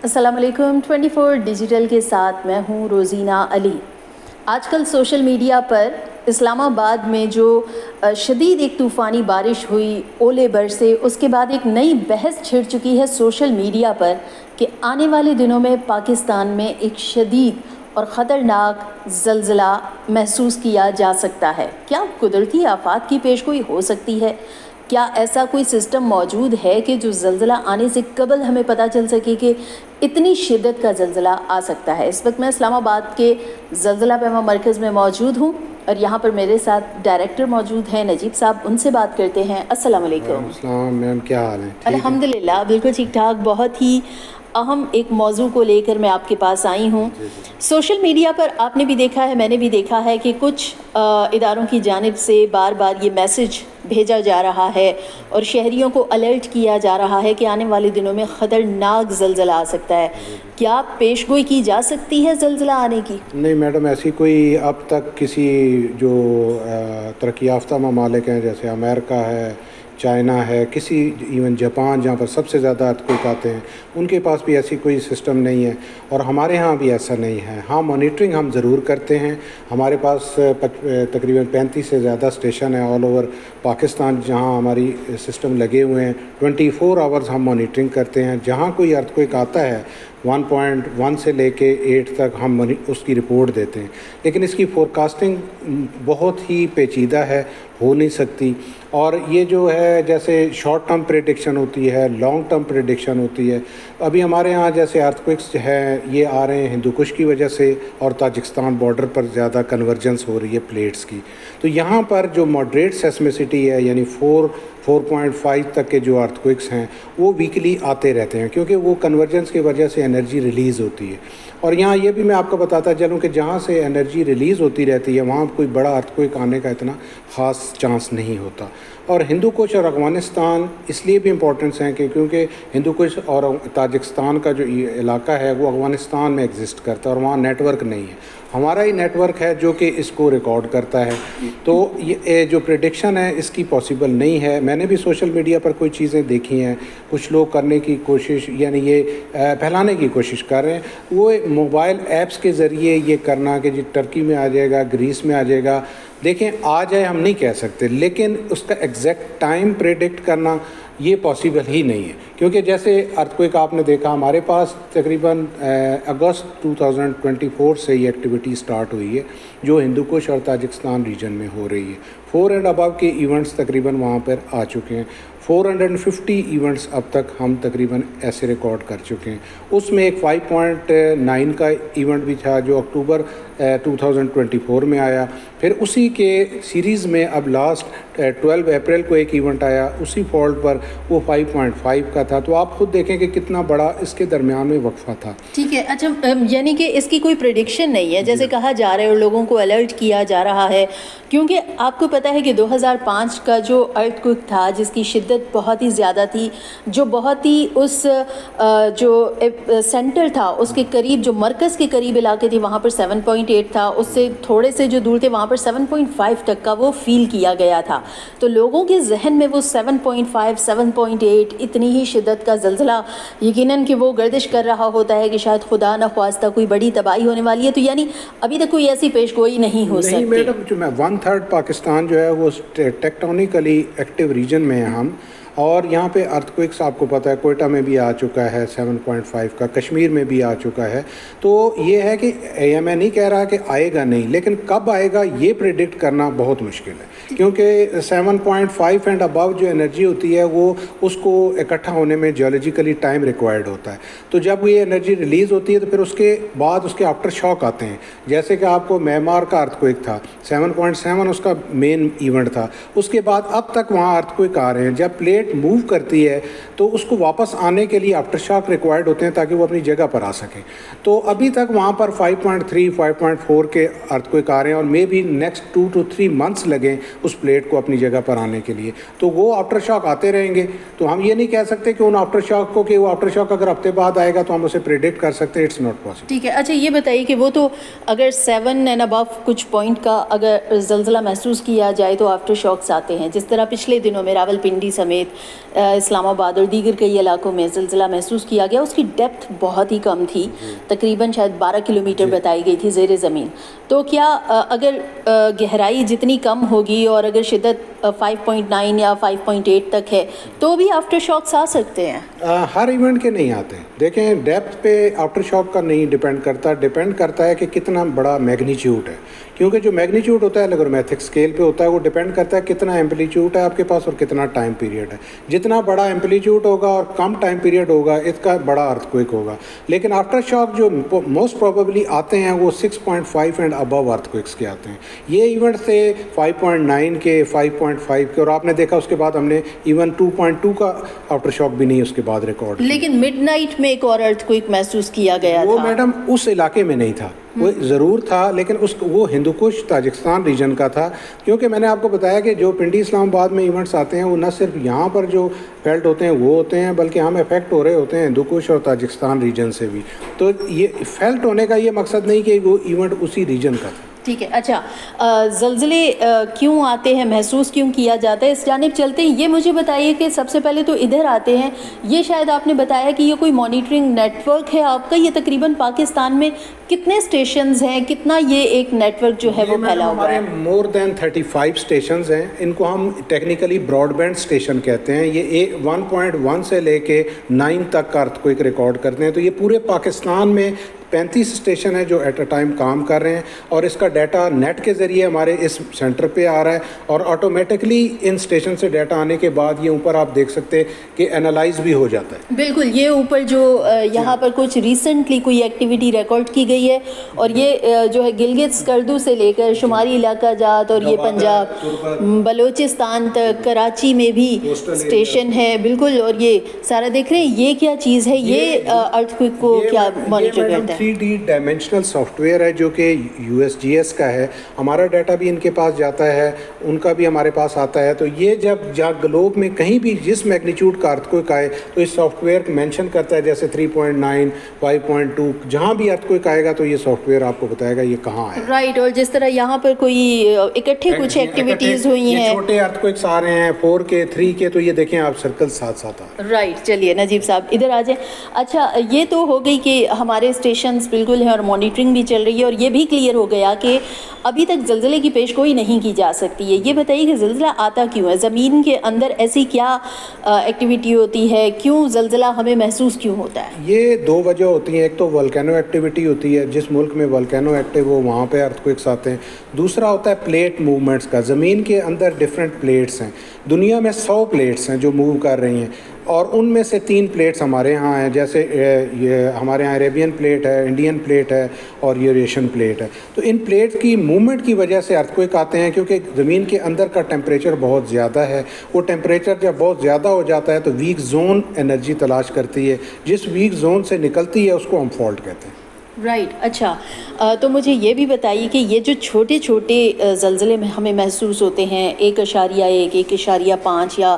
السلام علیکم 24 ڈیجیٹل کے ساتھ میں ہوں روزینہ علی۔ آج کل سوشل میڈیا پر اسلام آباد میں جو شدید ایک طوفانی بارش ہوئی، اولے برسے، اس کے بعد ایک نئی بحث چھڑ چکی ہے سوشل میڈیا پر کہ آنے والے دنوں میں پاکستان میں ایک شدید اور خطرناک زلزلہ محسوس کیا جا سکتا ہے۔ کیا قدرتی آفات کی پیشگوئی ہو سکتی ہے؟ کیا ایسا کوئی سسٹم موجود ہے کہ جو زلزلہ آنے سے قبل ہمیں پتہ چل سکے کہ اتنی شدت کا زلزلہ آ سکتا ہے؟ اس وقت میں اسلام آباد کے زلزلہ پیما مرکز میں موجود ہوں اور یہاں پر میرے ساتھ ڈائریکٹر موجود ہیں نجیب صاحب، ان سے بات کرتے ہیں۔ السلام علیکم۔ السلام میم، کیا حال ہے؟ الحمدللہ بالکل ٹھیک ٹھاک۔ بہت ہی اہم ایک موضوع کو لے کر میں آپ کے پاس آئی ہوں۔ سوشل میڈیا پر آپ نے بھی دیکھا ہے، میں نے بھی دیکھا ہے کہ کچھ اداروں کی جانب سے بار بار یہ میسج بھیجا جا رہا ہے اور شہریوں کو الرٹ کیا جا رہا ہے کہ آنے والے دنوں میں خطرناک زلزلہ آ سکتا ہے۔ کیا پیش گوئی کی جا سکتی ہے زلزلہ آنے کی؟ نہیں میڈم، ایسی کوئی اب تک کسی جو ترقی یافتہ ممالک ہیں جیسے امریکہ ہے، چائنا ہے، کسی ایون جاپان جہاں پر سب سے زیادہ ارتھکویک آتے ہیں، ان کے پاس بھی ایسی کوئی سسٹم نہیں ہے اور ہمارے ہاں بھی ایسا نہیں ہے۔ ہاں، مانیٹرنگ ہم ضرور کرتے ہیں۔ ہمارے پاس تقریباً 35 سے زیادہ اسٹیشن ہیں آل اوور پاکستان جہاں ہماری سسٹم لگے ہوئے ہیں۔ 24 آورز ہم مانیٹرنگ کرتے ہیں۔ جہاں کوئی ارتھکویک آتا ہے 1.1 سے لے کے 8 تک ہم اس کی رپورٹ دیتے ہیں، لیکن اس کی فورکاسٹنگ بہت ہی پیچیدہ ہے، ہو نہیں سکتی۔ اور یہ جو ہے جیسے شارٹ ٹرم پریڈکشن ہوتی ہے، لانگ ٹرم پریڈکشن ہوتی ہے۔ ابھی ہمارے ہاں جیسے ارتھکویکس ہیں یہ آ رہے ہیں ہندو کش کی وجہ سے، اور تاجکستان بارڈر پر زیادہ کنورجنس ہو رہی ہے پلیٹس کی، تو یہاں پر جو ماڈریٹ سیسمیسٹی ہے یعنی 4.5 تک کے جو ارتھکویکس ہیں وہ ویکلی آتے رہتے ہیں، کیونکہ وہ کنورجنس کی وجہ سے انرجی ریلیز ہوتی ہے۔ اور یہاں یہ بھی میں آپ کو بتاتا چلوں کہ جہاں سے انرجی ریلیز ہوتی رہتی ہے وہاں کوئی بڑا ارتھکویک آنے کا اتنا خاص چانس نہیں ہوتا۔ اور ہندو کش اور افغانستان اس لیے بھی امپورٹنس ہیں کہ کیونکہ ہندو کش اور تاجکستان کا جو علاقہ ہے وہ افغانستان میں ایگزسٹ کرتا ہے اور وہاں نیٹ ورک نہیں ہے۔ ہمارا ہی نیٹ ورک ہے جو کہ اس کو ریکارڈ کرتا ہے، تو یہ جو پریڈکشن ہے اس کی پاسبل نہیں ہے۔ میں نے بھی سوشل میڈیا پر کوئی چیزیں دیکھی ہیں، کچھ لوگ کرنے کی کوشش یعنی یہ پھیلانے کی کوشش کر رہے ہیں، وہ موبائل ایپس کے ذریعے یہ کرنا کہ جی ٹرکی میں آ جائے گا، گریس میں آ جائے گا۔ دیکھیں آ جائے ہم نہیں کہہ سکتے، لیکن اس کا ایگزیکٹ ٹائم پریڈکٹ کرنا یہ پاسبل ہی نہیں ہے، کیونکہ جیسے ارتھکویک آپ نے دیکھا ہمارے پاس تقریباً اگست 2024 سے یہ ایکٹیویٹی سٹارٹ ہوئی ہے جو ہندو کش اور تاجکستان ریجن میں ہو رہی ہے۔ 4 اینڈ ابو کے ایونٹس تقریباً وہاں پر آ چکے ہیں۔ 450 ایونٹس اب تک ہم تقریباً ایسے ریکارڈ کر چکے ہیں۔ اس میں ایک 5.9 کا ایونٹ بھی تھا جو اکتوبر 2024 میں آیا، پھر اسی کے سیریز میں اب لاسٹ 12 اپریل کو ایک ایونٹ آیا اسی فالٹ پر، وہ 5.5 کا تھا۔ تو آپ خود دیکھیں کہ کتنا بڑا اس کے درمیان میں وقفہ تھا۔ ٹھیک ہے، اچھا یعنی کہ اس کی کوئی پریڈکشن نہیں ہے جیسے کہا جا رہا ہے اور لوگوں کو الرٹ کیا جا رہا ہے، کیونکہ آپ کو پتہ ہے کہ 2005 کا جو ارتھکویک تھا جس کی شدت بہت ہی زیادہ تھی، جو بہت ہی اس جو سینٹر تھا اس کے قریب، جو مرکز کے قریب علاقے تھے وہاں پر 7.8 تھا، اس سے تھوڑے سے جو دور تھے وہاں پر 7.5 تک کا وہ فیل کیا گیا تھا۔ تو لوگوں کے ذہن میں وہ 7.5 7.8 اتنی ہی شدت کا زلزلہ یقیناً کہ وہ گردش کر رہا ہوتا ہے کہ شاید خدا نخواستہ کوئی بڑی تباہی ہونے والی ہے، تو یعنی ابھی تک کوئی ایسی پیش گوئی نہیں ہو سکتی۔ نہیں میڈم، جو میں 1/3 پاکستان جو ہے وہ ٹیکٹونیکلی ایکٹیو ریجن میں ہیں ہم، اور یہاں پہ ارتھکویکس آپ کو پتہ ہے کوئٹہ میں بھی آ چکا ہے 7.5 کا، کشمیر میں بھی آ چکا ہے۔ تو یہ ہے کہ میں نہیں کہہ رہا کہ آئے گا نہیں، لیکن کب آئے گا یہ پریڈکٹ کرنا بہت مشکل ہے، کیونکہ 7.5 اینڈ ابو جو انرجی ہوتی ہے وہ اس کو اکٹھا ہونے میں جیولوجیکلی ٹائم ریکوائرڈ ہوتا ہے۔ تو جب یہ انرجی ریلیز ہوتی ہے تو پھر اس کے بعد اس کے آفٹر شاک آتے ہیں، جیسے کہ آپ کو میانمار کا ارتھکویک تھا 7.7 اس کا مین ایونٹ تھا، اس کے بعد اب تک وہاں ارتھکویک آ رہے ہیں۔ جب پلیٹ موو کرتی ہے تو اس کو واپس آنے کے لیے آفٹر شاک ریکوائرڈ ہوتے ہیں تاکہ وہ اپنی جگہ پر آ سکیں۔ تو ابھی تک وہاں پر 5.3 5.4 کے ارتھکویک آ رہے ہیں، اور may be next 2 to 3 months لگیں اس پلیٹ کو اپنی جگہ پر آنے کے لیے، تو وہ آفٹر شاک آتے رہیں گے۔ تو ہم یہ نہیں کہہ سکتے کہ ان آفٹر شاک کو کہ وہ آفٹر شاک اگر ہفتے بعد آئے گا تو ہم اسے پریڈکٹ کر سکتے ہیں، اٹس ناٹ پاسبل۔ ٹھیک ہے، اچھا یہ بتائیے کہ وہ تو اگر 7 اینڈ ابو کچھ پوائنٹ کا اگر زلزلہ محسوس کیا جائے تو آفٹر شاکس آتے ہیں، جس طرح پچھلے دنوں میں راول پنڈی سمیت اسلام آباد اور دیگر کئی علاقوں میں زلزلہ محسوس کیا گیا، اس کی ڈیپتھ بہت ہی کم تھی، تقریباً شاید 12 کلومیٹر بتائی گئی تھی زیر زمین. تو کیا اگر گہرائی جتنی کم ہوگی اور اگر شدت 5.9 یا 5.8 تک ہے تو بھی آفٹر شاکس آ سکتے ہیں؟ ہر ایونٹ کے نہیں آتے. دیکھیں ڈیپتھ پہ آفٹر شاک کا نہیں ڈپینڈ کرتا ہے کہ کتنا بڑا میگنیچیوڈ ہے، کیونکہ جو میگنیچیوڈ ہوتا ہے لیگرومیتھک اسکیل پہ ہوتا ہے، وہ ڈپینڈ کرتا ہے کتنا ایمپلیٹیوڈ ہے آپ کے پاس اور کتنا ٹائم پیریڈ ہے. جتنا بڑا ایمپلیٹیوڈ ہوگا اور کم ٹائم پیریڈ ہوگا اس کا بڑا ارتھ کوئک ہوگا. لیکن آفٹر شاک جو موسٹ پروبیبلی آتے ہیں وہ 6.5 اینڈ ابو ارتھ کوئکس کے آتے ہیں. یہ ایونٹ تھے 5.9 کے، 5.5 کے، اور آپ نے دیکھا اس کے بعد ہم نے ایون 2.2 کا آفٹر شاک بھی نہیں اس کے بعد ریکارڈ. لیکن مڈ نائٹ میں ایک اور ارتھ کوئک محسوس کیا گیا تھا. وہ میڈم اس علاقے میں نہیں تھا، وہ ضرور تھا لیکن وہ ہندو کش تاجکستان ریجن کا تھا. کیونکہ میں نے آپ کو بتایا کہ جو پنڈی اسلام آباد میں ایونٹس آتے ہیں وہ نہ صرف یہاں پر جو فیلٹ ہوتے ہیں وہ ہوتے ہیں، بلکہ ہم افیکٹ ہو رہے ہوتے ہیں ہندو کش اور تاجکستان ریجن سے بھی. تو یہ فیلٹ ہونے کا یہ مقصد نہیں کہ وہ ایونٹ اسی ریجن کا تھا. ٹھیک ہے. اچھا، زلزلے کیوں آتے ہیں، محسوس کیوں کیا جاتا ہے، اس جانب چلتے ہیں. یہ مجھے بتائیے کہ سب سے پہلے تو ادھر آتے ہیں، یہ شاید آپ نے بتایا کہ یہ کوئی مانیٹرنگ نیٹ ورک ہے آپ کا. یہ تقریباً پاکستان میں کتنے اسٹیشنز ہیں، کتنا یہ ایک نیٹ ورک جو ہے وہ پھیلا ہوا ہے؟ مور دین 35 اسٹیشنز ہیں. ان کو ہم ٹیکنیکلی براڈ بینڈ اسٹیشن کہتے ہیں. یہ 1.1 سے لے کے 9 تک کا ارتھ کوئک ریکارڈ کرتے ہیں. تو یہ پورے پاکستان میں 35 اسٹیشن ہیں جو ایٹ اے ٹائم کام کر رہے ہیں، اور اس کا ڈیٹا نیٹ کے ذریعے ہمارے اس سینٹر پہ آ رہا ہے، اور آٹومیٹکلی ان اسٹیشن سے ڈیٹا آنے کے بعد یہ اوپر آپ دیکھ سکتے کہ انالائز بھی ہو جاتا ہے. بالکل. یہ اوپر جو یہاں پر کچھ ریسنٹلی کوئی ایکٹیویٹی ریکارڈ کی گئی ہے، اور یہ جو ہے گلگت سکردو سے لے کر شمالی علاقہ جات اور یہ پنجاب بلوچستان تک، کراچی میں بھی اسٹیشن ہے. بالکل. اور یہ سارا دیکھ رہے ہیں یہ کیا چیز ہے، یہ ارتھ کوئک کو کیا مانیٹر کرتا ہے؟ 3D ڈائمینشنل سافٹ ویئر ہے جو کہ USGS کا ہے. ہمارا ڈیٹا بھی ان کے پاس جاتا ہے، ان کا بھی ہمارے پاس آتا ہے. تو یہ جب گلوب میں کہیں بھی جس میگنیچیوڈ کا ارتھ کوئک آئے تو اس سافٹ ویئر مینشن کرتا ہے، جیسے 3.9 5.2 جہاں بھی ارتھ کوئک آئے گا تو یہ سافٹ ویئر آپ کو بتائے گا یہ کہاں ہے. رائٹ. اور جس طرح یہاں پر کوئی اکٹھے کچھ ایکٹیویٹیز ہوئی ہیں، چھوٹے ارتھ کوئکس آ رہے ہیں 4 کے 3 کے، تو یہ دیکھیں آپ سرکل ساتھ ساتھ آ رہے ہیں. رائٹ. چلیے نجیب صاحب ادھر آ جائیں. اچھا، یہ تو ہو گئی کہ ہمارے اسٹیشنز بالکل ہیں اور مانیٹرنگ بھی چل رہی ہے، اور یہ بھی کلیئر ہو گیا کہ ابھی تک زلزلے کی پیش گوئی نہیں کی جا سکتی ہے. یہ بتائیے کہ زلزلہ آتا کیوں ہے، زمین کے اندر ایسی کیا ایکٹیویٹی ہوتی ہے، کیوں زلزلہ ہمیں محسوس کیوں ہوتا ہے؟ یہ 2 وجہ ہوتی ہیں. ایک تو والکینو ایکٹیویٹی ہوتی ہے، جس ملک میں والکینو ایکٹیو ہو وہاں پہ ارتھ کوئکس آتے ہیں. دوسرا ہوتا ہے پلیٹ موومنٹس کا. زمین کے اندر ڈفرینٹ پلیٹس ہیں، دنیا میں 100 پلیٹس ہیں جو موو کر رہی ہیں، اور ان میں سے 3 پلیٹس ہمارے ہاں ہیں. جیسے یہ ہمارے ہاں عربین پلیٹ ہے، انڈین پلیٹ ہے اور یوریشین پلیٹ ہے. تو ان پلیٹ کی موومنٹ کی وجہ سے ارتھ کوئک آتے ہیں، کیونکہ زمین کے اندر کا ٹیمپریچر بہت زیادہ ہے. وہ ٹیمپریچر جب بہت زیادہ ہو جاتا ہے تو ویک زون انرجی تلاش کرتی ہے. جس ویک زون سے نکلتی ہے اس کو ہم فالٹ کہتے ہیں. رائٹ. اچھا، تو مجھے یہ بھی بتائیے کہ یہ جو چھوٹے چھوٹے زلزلے میں ہمیں محسوس ہوتے ہیں، 1.1 1.5 یا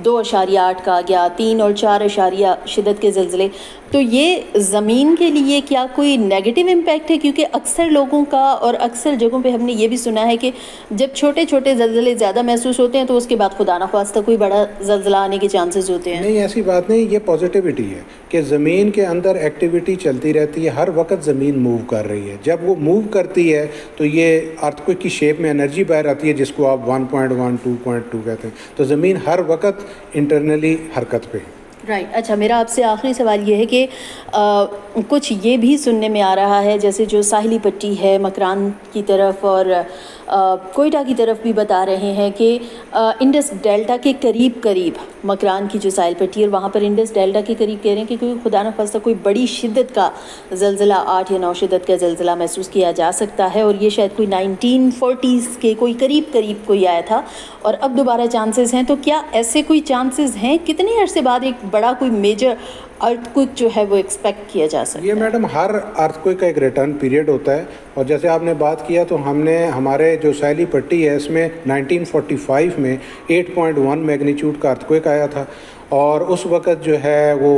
2.8 کا گیا، 3 اور 4 شدت کے زلزلے، تو یہ زمین کے لیے کیا کوئی نیگیٹو امپیکٹ ہے؟ کیونکہ اکثر لوگوں کا اور اکثر جگہوں پہ ہم نے یہ بھی سنا ہے کہ جب چھوٹے چھوٹے زلزلے زیادہ محسوس ہوتے ہیں تو اس کے بعد خدا نخواستہ کوئی بڑا زلزلہ آنے کے چانسز ہوتے ہیں. نہیں، ایسی بات نہیں. یہ پازیٹیوٹی ہے کہ زمین کے اندر ایکٹیویٹی چلتی رہتی ہے، ہر وقت زمین موو کر رہی ہے. جب وہ موو کرتی ہے تو یہ ارتھ کوئک کی شیپ میں انرجی باہر آتی ہے، جس کو آپ 1.1 2.2 کہتے ہیں. تو زمین ہر وقت انٹرنلی حرکت پہ ہے. رائٹ. اچھا، میرا آپ سے آخری سوال یہ ہے کہ کچھ یہ بھی سننے میں آ رہا ہے جیسے جو ساحلی پٹی ہے مکران کی طرف اور کوئٹہ کی طرف بھی بتا رہے ہیں کہ انڈس ڈیلٹا کے قریب مکران کی جو ساحل پٹی ہے، وہاں پر انڈس ڈیلٹا کے قریب کہہ رہے ہیں کہ کوئی خدا نخواستہ کوئی بڑی شدت کا زلزلہ 8 یا 9 شدت کا زلزلہ محسوس کیا جا سکتا ہے، اور یہ شاید کوئی 1940s کے کوئی قریب کوئی آیا تھا اور اب دوبارہ چانسز ہیں. تو کیا ایسے کوئی چانسز ہیں؟ کتنے عرصے بعد ایک بڑا کوئی میجر ارتھ کوئک جو ہے وہ ایکسپیکٹ کیا جا سکتا ہے؟ یہ میڈم ہر ارتھ کوئک کا ایک ریٹرن پیریڈ ہوتا ہے، اور جیسے آپ نے بات کیا تو ہم نے ہمارے جو ساحلی پٹی ہے اس میں 1945 میں 8.1 میگنیچیوڈ کا ارتھ کوئک آیا تھا، اور اس وقت جو ہے وہ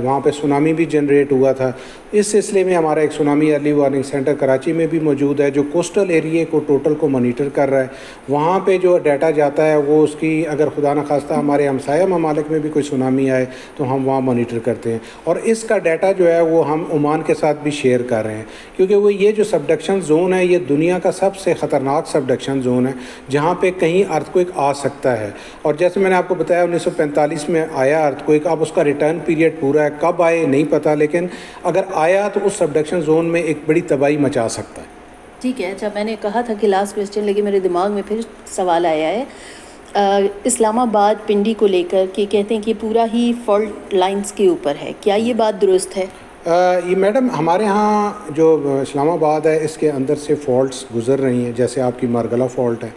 وہاں پہ سونامی بھی جنریٹ ہوا تھا. اس سلسلے میں ہمارا ایک tsunami early warning centre Karachi میں بھی موجود ہے جو کوسٹل ایریے کو ٹوٹل کو مانیٹر کر رہا ہے. وہاں پہ جو ڈیٹا جاتا ہے وہ اس کی اگر خدا نخواستہ ہمارے ہمسایہ ممالک میں بھی کوئی سونامی آئے تو ہم وہاں مانیٹر کرتے ہیں, اور اس کا ڈیٹا جو ہے وہ ہم عمان کے ساتھ بھی شیئر کر رہے ہیں, کیونکہ وہ یہ جو سبڈکشن زون ہے یہ دنیا کا سب سے خطرناک سبڈکشن زون ہے جہاں پہ کہیں ارتھکوئک آ سکتا ہے. اور جیسے میں نے آپ کو بتایا 1945 میں آیا ارتھکوئک, اب اس کا ریٹرن پیریڈ پورا ہے, کب آئے نہیں پتہ, لیکن اگر آیا تو اس سبڈکشن زون میں ایک بڑی تباہی مچا سکتا ہے. ٹھیک ہے. اچھا, میں نے کہا تھا کہ لاسٹ کویسچن, لیکن میرے دماغ میں پھر سوال آیا ہے اسلام آباد پنڈی کو لے کر کہ کہتے ہیں کہ پورا ہی فالٹ لائنز کے اوپر ہے, کیا یہ بات درست ہے؟ یہ میڈم ہمارے ہاں جو اسلام آباد ہے اس کے اندر سے فالٹس گزر رہی ہیں, جیسے آپ کی مارگلا فالٹ ہے,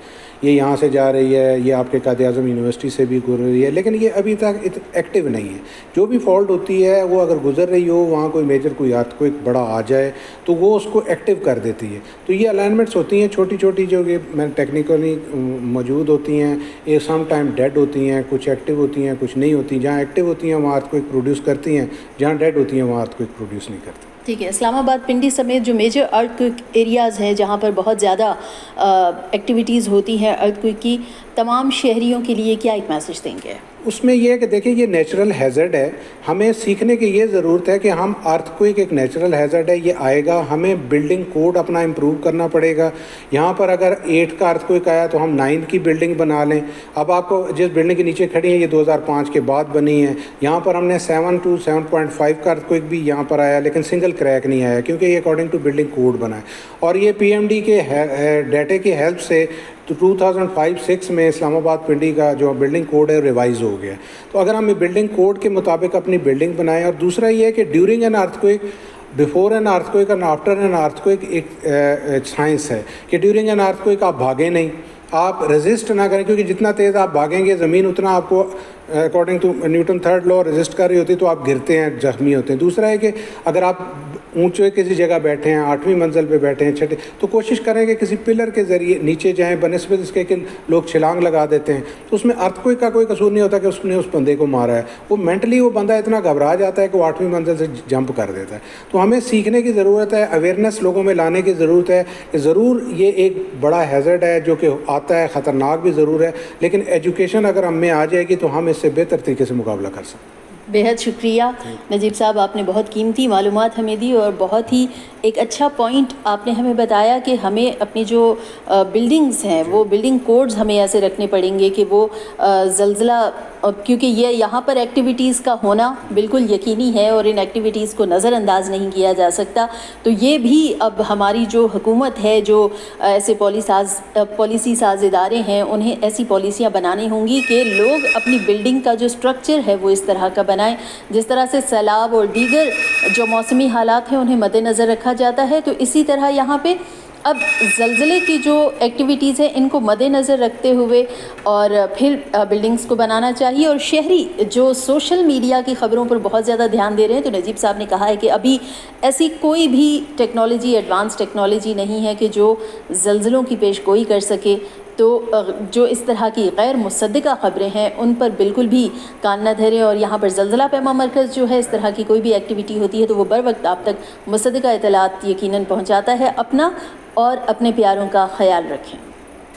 یہ یہاں سے جا رہی ہے, یہ آپ کے قائد اعظم یونیورسٹی سے بھی گزر رہی ہے, لیکن یہ ابھی تک ایکٹیو نہیں ہے. جو بھی فالٹ ہوتی ہے وہ اگر گزر رہی ہو, وہاں کوئی میجر کوئی ارتھکوئک بڑا آ جائے تو وہ اس کو ایکٹیو کر دیتی ہے. تو یہ الائنمنٹس ہوتی ہیں چھوٹی چھوٹی جو کہ میں ٹیکنیکلی موجود ہوتی ہیں, یہ سم ٹائم ڈیڈ ہوتی ہیں, کچھ ایکٹیو ہوتی ہیں کچھ نہیں ہوتی. جہاں ایکٹیو ہوتی ہیں وہاں ارتھکوئک پروڈیوس کرتی ہیں, جہاں ڈیڈ ہوتی ہیں وہاں ارتھکوئک پروڈیوس نہیں کرتی. ٹھیک ہے. اسلام آباد پنڈی سمیت جو میجر ارتھکوئک ایریاز ہیں جہاں پر بہت زیادہ ایکٹیویٹیز ہوتی ہیں ارتھکوئک کی, تمام شہریوں کے لیے کیا ایک میسج دیں گے؟ اس میں یہ ہے کہ دیکھیں یہ نیچرل ہیزرڈ ہے, ہمیں سیکھنے کی یہ ضرورت ہے کہ ہم ارتھکوئک ایک نیچرل ہیزرڈ ہے, یہ آئے گا, ہمیں بلڈنگ کوڈ اپنا امپروو کرنا پڑے گا. یہاں پر اگر 8 کا ارتھکوئک آیا تو ہم 9 کی بلڈنگ بنا لیں. اب آپ کو جس بلڈنگ کے نیچے کھڑی ہیں یہ 2005 کے بعد بنی ہے, یہاں پر ہم نے 7 to 7.5 کا ارتھکوئک بھی یہاں پر آیا, لیکن سنگل کریک نہیں آیا کیونکہ یہ اکارڈنگ ٹو بلڈنگ کوڈ بنا ہے. اور یہ پی ایم ڈی کے ڈیٹے کی ہیلپ سے تو 2005-06 میں اسلام آباد پنڈی کا جو بلڈنگ کوڈ ہے ریوائز ہو گیا. تو اگر ہم بلڈنگ کوڈ کے مطابق اپنی بلڈنگ بنائیں, اور دوسرا یہ ہے کہ during an earthquake, before N earthquake اور آفٹر این ارتھکوئک ایک سائنس ہے کہ ڈیورنگ این ارتھکوئک آپ بھاگیں نہیں, آپ ریزسٹ نہ کریں, کیونکہ جتنا تیز آپ بھاگیں گے زمین اتنا آپ کو according to Newton third law resist کر رہی ہوتی ہے, تو آپ گرتے ہیں, زخمی ہوتے ہیں. دوسرا ہے کہ اگر آپ اونچے کسی جگہ بیٹھے ہیں, 8ویں منزل پہ بیٹھے ہیں, چھٹے, تو کوشش کریں کہ کسی پلر کے ذریعے نیچے جائیں, بنسبت اس کے کہ لوگ چھلانگ لگا دیتے ہیں, تو اس میں ارتھکوئک کا کوئی قصور نہیں ہوتا کہ اس نے اس بندے کو مارا ہے, وہ مینٹلی وہ بندہ اتنا گھبرا جاتا ہے کہ وہ 8ویں منزل سے جمپ کر دیتا ہے. تو ہمیں سیکھنے کی ضرورت ہے, اویئرنیس لوگوں میں لانے کی ضرورت ہے کہ ضرور یہ ایک بڑا ہیزرڈ ہے جو کہ آتا ہے, خطرناک بھی ضرور ہے, لیکن ایجوکیشن اگر ہم میں آ جائے گی تو ہم اس سے بہتر طریقے سے مقابلہ کر سکتے ہیں. بےحد شکریہ نجیب صاحب, آپ نے بہت قیمتی معلومات ہمیں دی, اور بہت ہی ایک اچھا پوائنٹ آپ نے ہمیں بتایا کہ ہمیں اپنی جو بلڈنگز ہیں وہ بلڈنگ کوڈز ہمیں ایسے رکھنے پڑیں گے کہ وہ زلزلہ, کیونکہ یہ یہاں پر ایکٹیویٹیز کا ہونا بالکل یقینی ہے اور ان ایکٹیویٹیز کو نظر انداز نہیں کیا جا سکتا. تو یہ بھی اب ہماری جو حکومت ہے, جو ایسے پالیسی ساز ادارے ہیں, انہیں ایسی پالیسیاں بنانی ہوں گی کہ لوگ اپنی بلڈنگ کا جو اسٹرکچر ہے وہ اس طرح کا بنائیں جس طرح سے سیلاب اور دیگر جو موسمی حالات ہیں انہیں مد نظر رکھا جاتا ہے. تو اسی طرح یہاں پہ اب زلزلے کی جو ایکٹیویٹیز ہیں ان کو مد نظر رکھتے ہوئے اور پھر بلڈنگز کو بنانا چاہیے. اور شہری جو سوشل میڈیا کی خبروں پر بہت زیادہ دھیان دے رہے ہیں, تو نجیب صاحب نے کہا ہے کہ ابھی ایسی کوئی بھی ٹیکنالوجی, ایڈوانس ٹیکنالوجی نہیں ہے کہ جو زلزلوں کی پیش گوئی کر سکے. تو جو اس طرح کی غیر مصدقہ خبریں ہیں ان پر بالکل بھی کان نہ دھریں, اور یہاں پر زلزلہ پیما مرکز جو ہے اس طرح کی کوئی بھی ایکٹیویٹی ہوتی ہے تو وہ بر وقت آپ تک مصدقہ اطلاعات یقیناً پہنچاتا ہے. اپنا اور اپنے پیاروں کا خیال رکھیں.